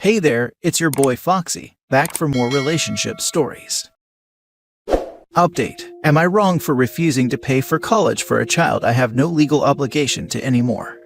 Hey there, it's your boy Foxy, back for more relationship stories. Update. Am I wrong for refusing to pay for college for a child I have no legal obligation to anymore?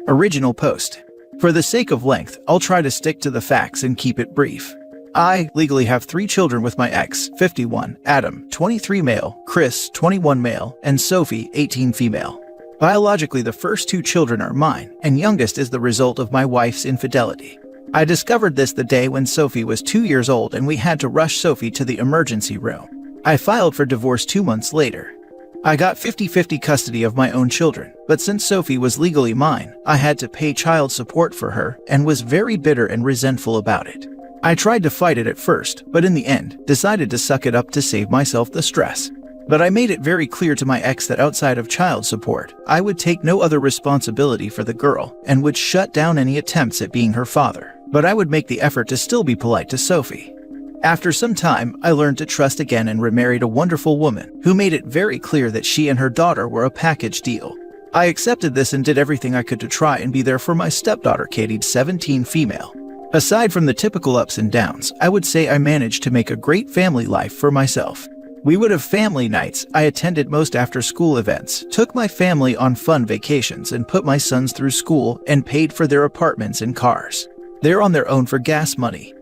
Original post. For the sake of length, I'll try to stick to the facts and keep it brief. I legally have 3 children with my ex, 51, Adam, 23 male, Chris, 21 male, and Sophie, 18 female. Biologically, the first 2 children are mine, and youngest is the result of my wife's infidelity. I discovered this the day when Sophie was 2 years old and we had to rush Sophie to the emergency room. I filed for divorce 2 months later. I got 50-50 custody of my own children, but since Sophie was legally mine, I had to pay child support for her and was very bitter and resentful about it. I tried to fight it at first, but in the end, decided to suck it up to save myself the stress. But I made it very clear to my ex that outside of child support, I would take no other responsibility for the girl and would shut down any attempts at being her father. But I would make the effort to still be polite to Sophie. After some time, I learned to trust again and remarried a wonderful woman who made it very clear that she and her daughter were a package deal. I accepted this and did everything I could to try and be there for my stepdaughter Katie, 17 female. Aside from the typical ups and downs, I would say I managed to make a great family life for myself. We would have family nights, I attended most after-school events, took my family on fun vacations and put my sons through school and paid for their apartments and cars. They're on their own for gas money.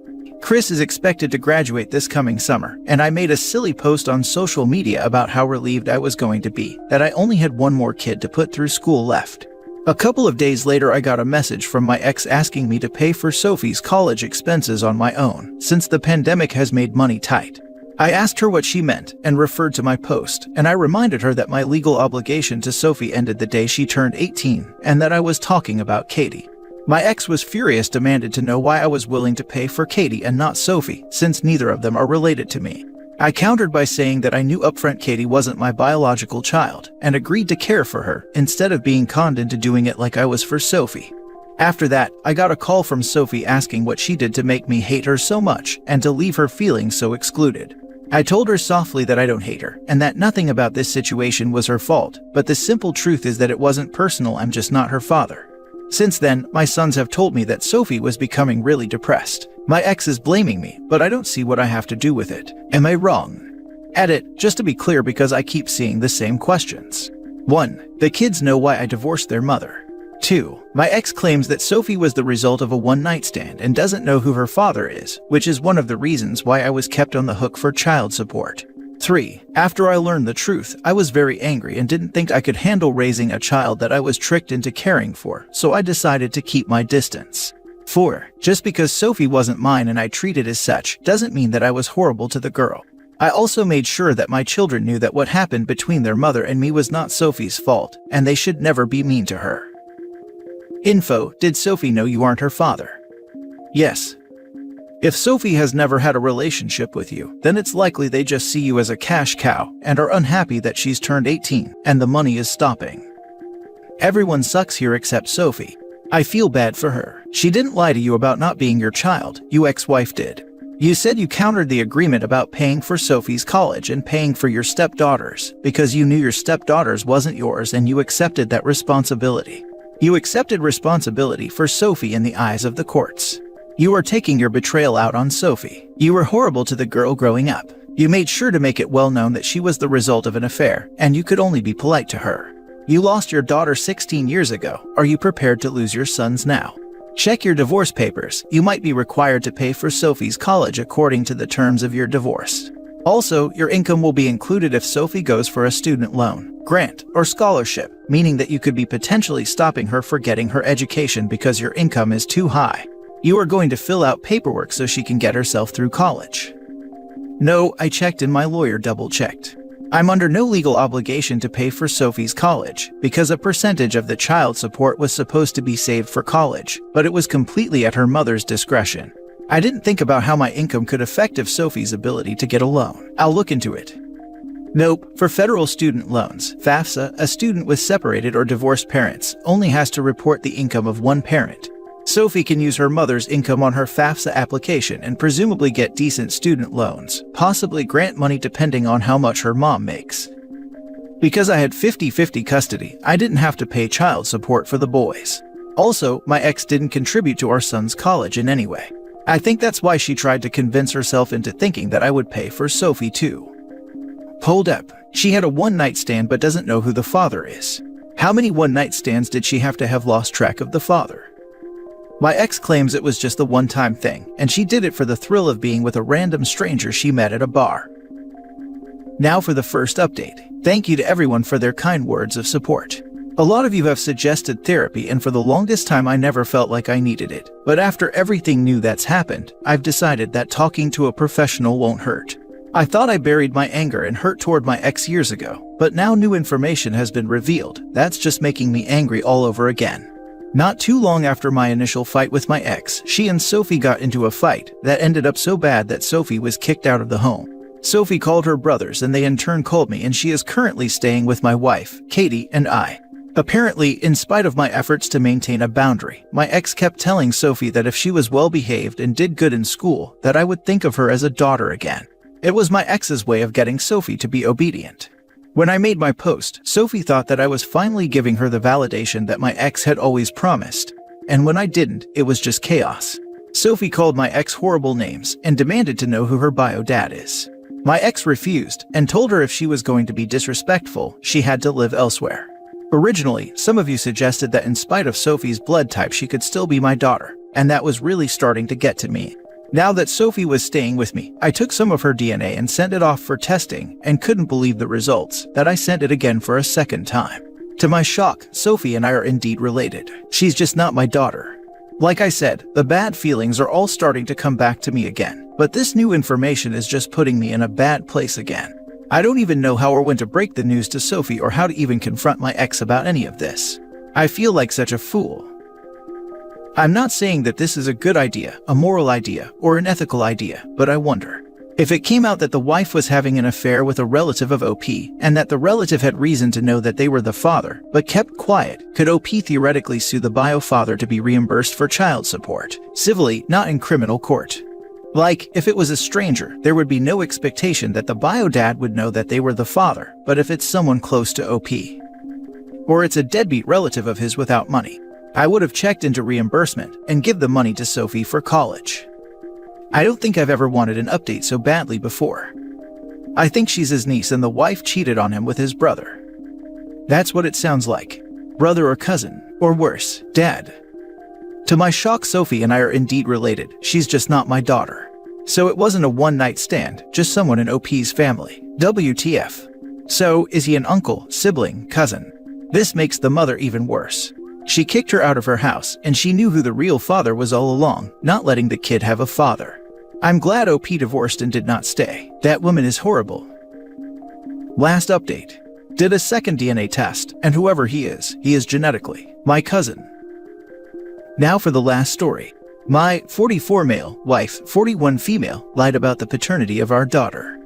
Chris is expected to graduate this coming summer, and I made a silly post on social media about how relieved I was going to be that I only had one more kid to put through school left. A couple of days later, I got a message from my ex asking me to pay for Sophie's college expenses on my own, since the pandemic has made money tight. I asked her what she meant and referred to my post, and I reminded her that my legal obligation to Sophie ended the day she turned 18 and that I was talking about Katie. My ex was furious, demanded to know why I was willing to pay for Katie and not Sophie, since neither of them are related to me. I countered by saying that I knew upfront Katie wasn't my biological child and agreed to care for her instead of being conned into doing it like I was for Sophie. After that, I got a call from Sophie asking what she did to make me hate her so much and to leave her feeling so excluded. I told her softly that I don't hate her and that nothing about this situation was her fault, but the simple truth is that it wasn't personal, I'm just not her father. Since then, my sons have told me that Sophie was becoming really depressed. My ex is blaming me, but I don't see what I have to do with it. Am I wrong? Edit, just to be clear because I keep seeing the same questions. 1. The kids know why I divorced their mother. 2. My ex claims that Sophie was the result of a one-night stand and doesn't know who her father is, which is one of the reasons why I was kept on the hook for child support. 3. After I learned the truth, I was very angry and didn't think I could handle raising a child that I was tricked into caring for, so I decided to keep my distance. 4. Just because Sophie wasn't mine and I treated as such doesn't mean that I was horrible to the girl. I also made sure that my children knew that what happened between their mother and me was not Sophie's fault, and they should never be mean to her. Info: did Sophie know you aren't her father? Yes. If Sophie has never had a relationship with you, then it's likely they just see you as a cash cow and are unhappy that she's turned 18 and the money is stopping. Everyone sucks here except Sophie. I feel bad for her. She didn't lie to you about not being your child, your ex-wife did. You said you countered the agreement about paying for Sophie's college and paying for your stepdaughters because you knew your stepdaughters wasn't yours and you accepted that responsibility. You accepted responsibility for Sophie in the eyes of the courts. You are taking your betrayal out on Sophie. You were horrible to the girl growing up. You made sure to make it well known that she was the result of an affair, and you could only be polite to her. You lost your daughter 16 years ago. Are you prepared to lose your sons now? Check your divorce papers. You might be required to pay for Sophie's college according to the terms of your divorce. Also, your income will be included if Sophie goes for a student loan, grant, or scholarship, meaning that you could be potentially stopping her for getting her education because your income is too high. You are going to fill out paperwork so she can get herself through college. No, I checked and my lawyer double-checked. I'm under no legal obligation to pay for Sophie's college because a percentage of the child support was supposed to be saved for college, but it was completely at her mother's discretion. I didn't think about how my income could affect Sophie's ability to get a loan. I'll look into it. Nope, for federal student loans, FAFSA, a student with separated or divorced parents only has to report the income of one parent. Sophie can use her mother's income on her FAFSA application and presumably get decent student loans, possibly grant money depending on how much her mom makes. Because I had 50-50 custody, I didn't have to pay child support for the boys. Also, my ex didn't contribute to our son's college in any way. I think that's why she tried to convince herself into thinking that I would pay for Sophie too. Hold up, she had a one-night stand but doesn't know who the father is. How many one-night stands did she have to have lost track of the father? My ex claims it was just the one-time thing, and she did it for the thrill of being with a random stranger she met at a bar. Now for the first update. Thank you to everyone for their kind words of support. A lot of you have suggested therapy, and for the longest time I never felt like I needed it. But after everything new that's happened, I've decided that talking to a professional won't hurt. I thought I buried my anger and hurt toward my ex years ago, but now new information has been revealed that's just making me angry all over again. Not too long after my initial fight with my ex, she and Sophie got into a fight that ended up so bad that Sophie was kicked out of the home. Sophie called her brothers and they in turn called me, and she is currently staying with my wife, Katie, and I. Apparently, in spite of my efforts to maintain a boundary, my ex kept telling Sophie that if she was well behaved and did good in school, that I would think of her as a daughter again. It was my ex's way of getting Sophie to be obedient. When I made my post, Sophie thought that I was finally giving her the validation that my ex had always promised. And when I didn't, it was just chaos. Sophie called my ex horrible names and demanded to know who her bio dad is. My ex refused and told her if she was going to be disrespectful, she had to live elsewhere. Originally, some of you suggested that in spite of Sophie's blood type she could still be my daughter, and that was really starting to get to me. Now that Sophie was staying with me, I took some of her DNA and sent it off for testing and couldn't believe the results that I sent it again for a second time. To my shock, Sophie and I are indeed related. She's just not my daughter. Like I said, the bad feelings are all starting to come back to me again, but this new information is just putting me in a bad place again. I don't even know how or when to break the news to Sophie or how to even confront my ex about any of this. I feel like such a fool. I'm not saying that this is a good idea, a moral idea, or an ethical idea, but I wonder. If it came out that the wife was having an affair with a relative of OP, and that the relative had reason to know that they were the father, but kept quiet, could OP theoretically sue the bio father to be reimbursed for child support, civilly, not in criminal court? Like, if it was a stranger, there would be no expectation that the bio dad would know that they were the father, but if it's someone close to OP, or it's a deadbeat relative of his without money, I would have checked into reimbursement and give the money to Sophie for college. I don't think I've ever wanted an update so badly before. I think she's his niece and the wife cheated on him with his brother. That's what it sounds like. Brother or cousin, or worse, dad. To my shock, Sophie and I are indeed related, she's just not my daughter. So it wasn't a one-night stand, just someone in OP's family. WTF. So, is he an uncle, sibling, cousin? This makes the mother even worse. She kicked her out of her house, and she knew who the real father was all along, not letting the kid have a father. I'm glad OP divorced and did not stay. That woman is horrible. Last update. Did a second DNA test, and whoever he is genetically my cousin. Now for the last story. My 44 male wife, 41 female, lied about the paternity of our daughter.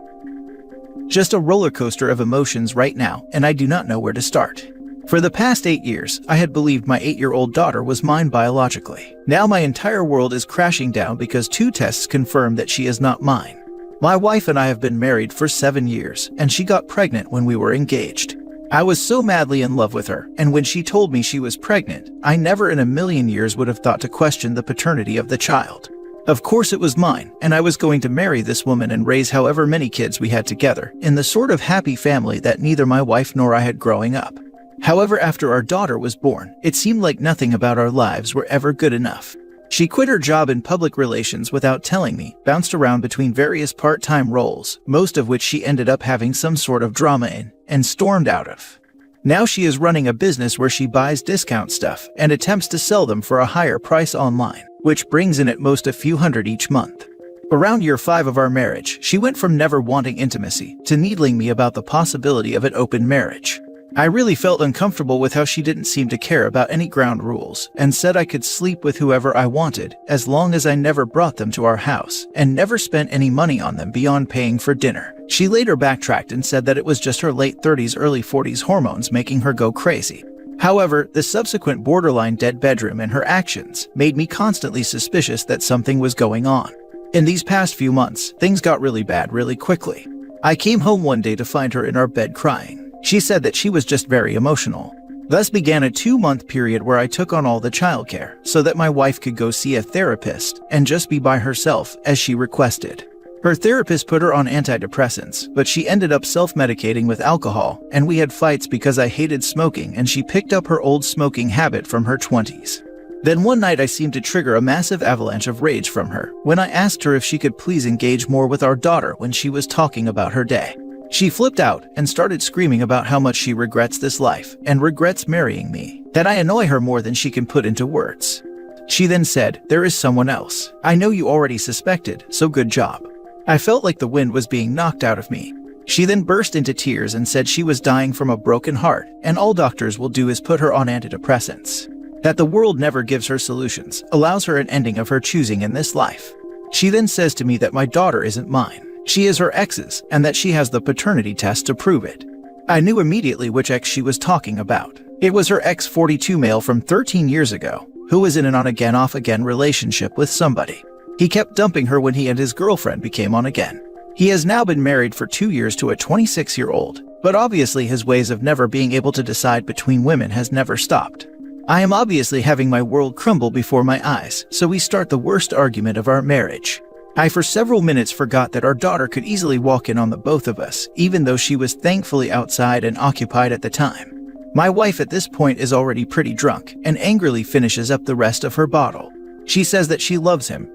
Just a roller coaster of emotions right now, and I do not know where to start. For the past 8 years, I had believed my 8-year-old daughter was mine biologically. Now my entire world is crashing down because 2 tests confirm that she is not mine. My wife and I have been married for 7 years, and she got pregnant when we were engaged. I was so madly in love with her, and when she told me she was pregnant, I never in a million years would have thought to question the paternity of the child. Of course it was mine, and I was going to marry this woman and raise however many kids we had together, in the sort of happy family that neither my wife nor I had growing up. However, after our daughter was born, it seemed like nothing about our lives were ever good enough. She quit her job in public relations without telling me, bounced around between various part-time roles, most of which she ended up having some sort of drama in, and stormed out of. Now she is running a business where she buys discount stuff and attempts to sell them for a higher price online, which brings in at most a few hundred each month. Around year 5 of our marriage, she went from never wanting intimacy to needling me about the possibility of an open marriage. I really felt uncomfortable with how she didn't seem to care about any ground rules and said I could sleep with whoever I wanted as long as I never brought them to our house and never spent any money on them beyond paying for dinner. She later backtracked and said that it was just her late 30s, early 40s hormones making her go crazy. However, the subsequent borderline dead bedroom and her actions made me constantly suspicious that something was going on. In these past few months, things got really bad really quickly. I came home one day to find her in our bed crying. She said that she was just very emotional. Thus began a 2-month period where I took on all the childcare so that my wife could go see a therapist and just be by herself as she requested. Her therapist put her on antidepressants, but she ended up self-medicating with alcohol, and we had fights because I hated smoking and she picked up her old smoking habit from her 20s. Then one night I seemed to trigger a massive avalanche of rage from her when I asked her if she could please engage more with our daughter when she was talking about her day. She flipped out and started screaming about how much she regrets this life and regrets marrying me, that I annoy her more than she can put into words. She then said, "There is someone else. I know you already suspected, so good job." I felt like the wind was being knocked out of me. She then burst into tears and said she was dying from a broken heart and all doctors will do is put her on antidepressants. That the world never gives her solutions, allows her an ending of her choosing in this life. She then says to me that my daughter isn't mine. She is her ex's and that she has the paternity test to prove it. I knew immediately which ex she was talking about. It was her ex-42 male from 13 years ago, who was in an on-again off-again relationship with somebody. He kept dumping her when he and his girlfriend became on again. He has now been married for 2 years to a 26-year-old, but obviously his ways of never being able to decide between women has never stopped. I am obviously having my world crumble before my eyes, so we start the worst argument of our marriage. I for several minutes forgot that our daughter could easily walk in on the both of us, even though she was thankfully outside and occupied at the time. My wife at this point is already pretty drunk and angrily finishes up the rest of her bottle. She says that she loves him,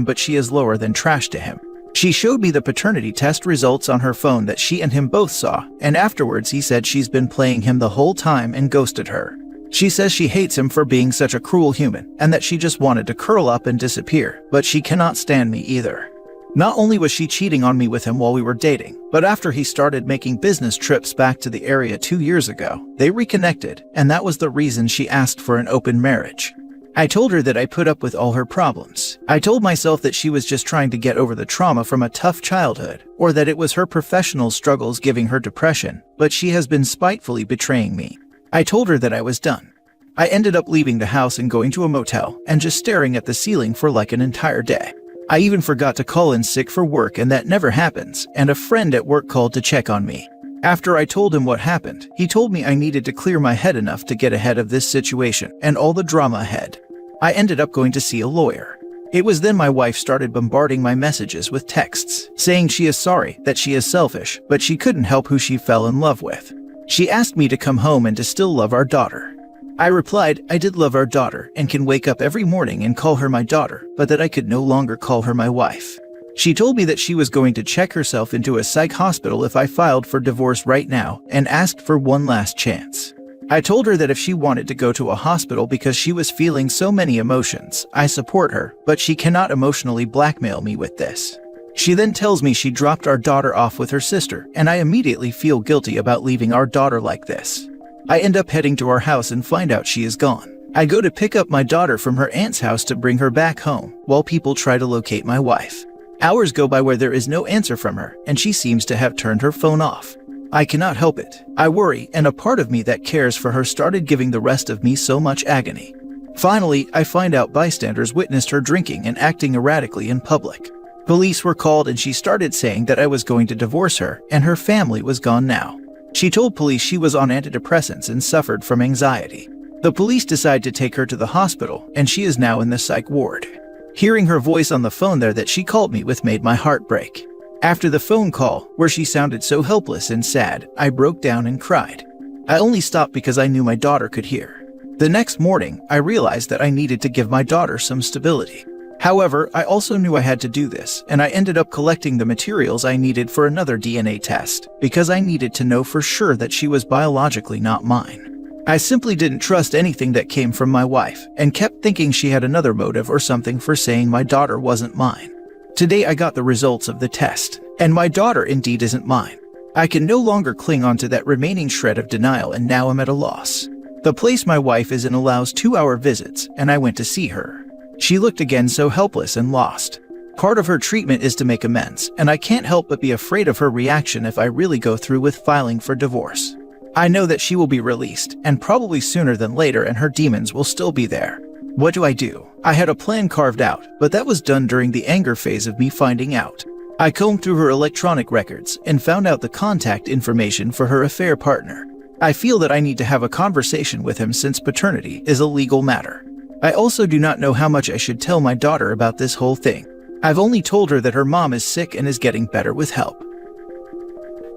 but she is lower than trash to him. She showed me the paternity test results on her phone that she and him both saw, and afterwards he said she's been playing him the whole time and ghosted her. She says she hates him for being such a cruel human and that she just wanted to curl up and disappear, but she cannot stand me either. Not only was she cheating on me with him while we were dating, but after he started making business trips back to the area 2 years ago, they reconnected, and that was the reason she asked for an open marriage. I told her that I put up with all her problems. I told myself that she was just trying to get over the trauma from a tough childhood, or that it was her professional struggles giving her depression, but she has been spitefully betraying me. I told her that I was done. I ended up leaving the house and going to a motel and just staring at the ceiling for like an entire day. I even forgot to call in sick for work, and that never happens, and a friend at work called to check on me. After I told him what happened, he told me I needed to clear my head enough to get ahead of this situation and all the drama ahead. I ended up going to see a lawyer. It was then my wife started bombarding my messages with texts, saying she is sorry, that she is selfish, but she couldn't help who she fell in love with. She asked me to come home and to still love our daughter. I replied I did love our daughter and can wake up every morning and call her my daughter, but that I could no longer call her my wife. She told me that she was going to check herself into a psych hospital if I filed for divorce right now and asked for one last chance. I told her that if she wanted to go to a hospital because she was feeling so many emotions, I support her, but she cannot emotionally blackmail me with this. She then tells me she dropped our daughter off with her sister, and I immediately feel guilty about leaving our daughter like this. I end up heading to our house and find out she is gone. I go to pick up my daughter from her aunt's house to bring her back home, while people try to locate my wife. Hours go by where there is no answer from her, and she seems to have turned her phone off. I cannot help it. I worry, and a part of me that cares for her started giving the rest of me so much agony. Finally, I find out bystanders witnessed her drinking and acting erratically in public. Police were called and she started saying that I was going to divorce her and her family was gone now. She told police she was on antidepressants and suffered from anxiety. The police decide to take her to the hospital and she is now in the psych ward. Hearing her voice on the phone there that she called me with made my heart break. After the phone call, where she sounded so helpless and sad, I broke down and cried. I only stopped because I knew my daughter could hear. The next morning, I realized that I needed to give my daughter some stability. However, I also knew I had to do this, and I ended up collecting the materials I needed for another DNA test, because I needed to know for sure that she was biologically not mine. I simply didn't trust anything that came from my wife, and kept thinking she had another motive or something for saying my daughter wasn't mine. Today I got the results of the test, and my daughter indeed isn't mine. I can no longer cling on to that remaining shred of denial, and now I'm at a loss. The place my wife is in allows 2-hour visits, and I went to see her. She looked again so helpless and lost. Part of her treatment is to make amends, and I can't help but be afraid of her reaction if I really go through with filing for divorce. I know that she will be released, and probably sooner than later, and her demons will still be there. What do I do? I had a plan carved out, but that was done during the anger phase of me finding out. I combed through her electronic records and found out the contact information for her affair partner. I feel that I need to have a conversation with him since paternity is a legal matter. I also do not know how much I should tell my daughter about this whole thing. I've only told her that her mom is sick and is getting better with help.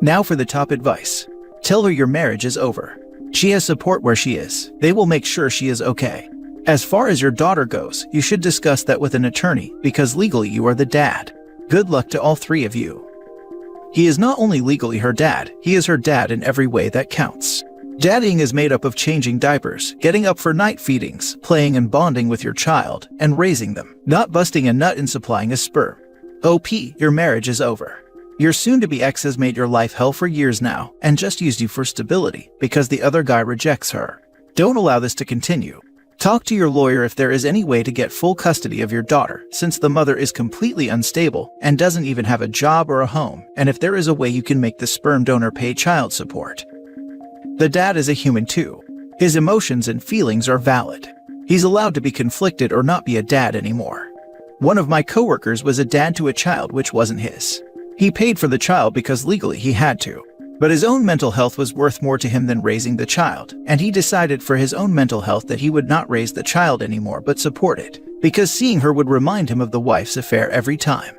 Now for the top advice. Tell her your marriage is over. She has support where she is. They will make sure she is okay. As far as your daughter goes, you should discuss that with an attorney because legally you are the dad. Good luck to all three of you. He is not only legally her dad, he is her dad in every way that counts. Daddying is made up of changing diapers, getting up for night feedings, playing and bonding with your child, and raising them, not busting a nut and supplying a sperm. OP, your marriage is over. Your soon-to-be ex has made your life hell for years now and just used you for stability because the other guy rejects her. Don't allow this to continue. Talk to your lawyer if there is any way to get full custody of your daughter, since the mother is completely unstable and doesn't even have a job or a home, and if there is a way you can make the sperm donor pay child support. The dad is a human too. His emotions and feelings are valid. He's allowed to be conflicted or not be a dad anymore. One of my coworkers was a dad to a child which wasn't his. He paid for the child because legally he had to. But his own mental health was worth more to him than raising the child, and he decided for his own mental health that he would not raise the child anymore but support it, because seeing her would remind him of the wife's affair every time.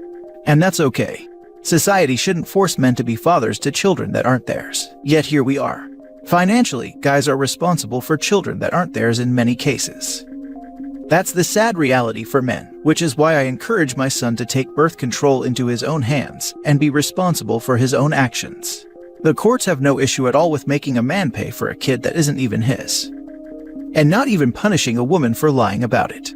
And that's okay. Society shouldn't force men to be fathers to children that aren't theirs. Yet here we are. Financially, guys are responsible for children that aren't theirs in many cases. That's the sad reality for men, which is why I encourage my son to take birth control into his own hands and be responsible for his own actions. The courts have no issue at all with making a man pay for a kid that isn't even his. And not even punishing a woman for lying about it.